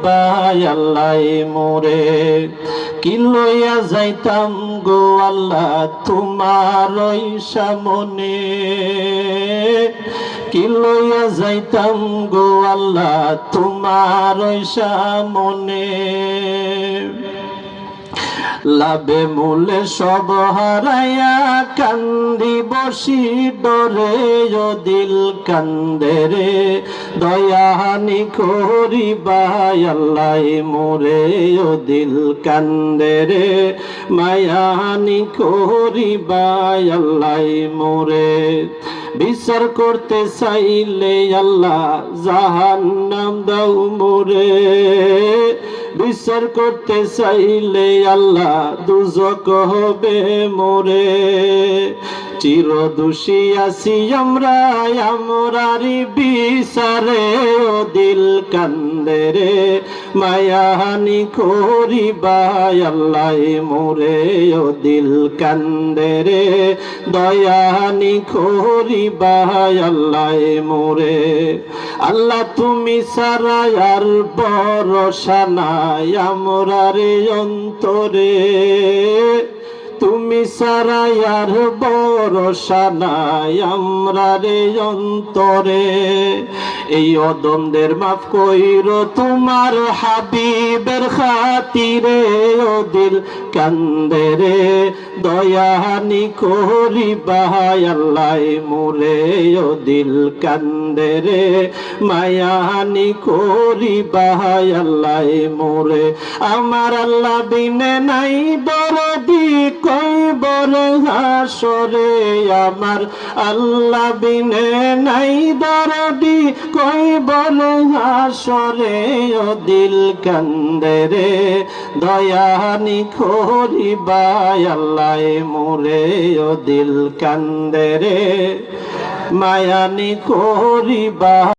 ভাই আল্লাহ মোরে কি লইয়া যাইতাম গো আল্লাহ তোমার ওই সামনে, কি লইয়া যাইতাম গো আল্লাহ তোমার ওই সামনে। লাভে মূলে সব হারাইয়া কান্দি বসি ডরে, ও দিল কান্দে রে দয়াহানি করিবা আল্লাহ মোরে, ও দিল কান্দে রে মায়াহানি করিবা আল্লাহ মোরে। বিচার করতে চাইলে আল্লাহ জাহান্নাম দাও মোরে, বিচার করতে চাইলে আল্লাহ দুজক হবে মোরে। চির দোষী আছি আমরা আমরারি বিচারে, ও দিল কান্দে রে মায়াহানি করিবা আল্লাহ মোরে, ও দিল কান্দে রে দয়াহানি করিবা আল্লাহ মোরে। আল্লাহ তুমি ছাড়া আর ভরসা নাই আমরারে অন্তরে, তুমি ছাড়া আর ভরসা নাই আমরারে অন্তরে। এই অদমদের মাফ কইরো তোমার হাবিবের খাতিরে, ও দিল কান্দে রে দয়াহানি করিবা আল্লাহ মোরে, ও দিল কান্দে রে মায়াহানি করিবা আল্লাহ মোরে। আমার আল্লাহ বিনে নাই দরদি কইবর হাসরে, আমার আল্লাহ বিনে নাই দরদি কইবর হাসরে, ও দিল কান্দে রে দয়াহানি করিবা আল্লাহ মোরে, ও দিল কান্দে রে মায়ানি করিবা।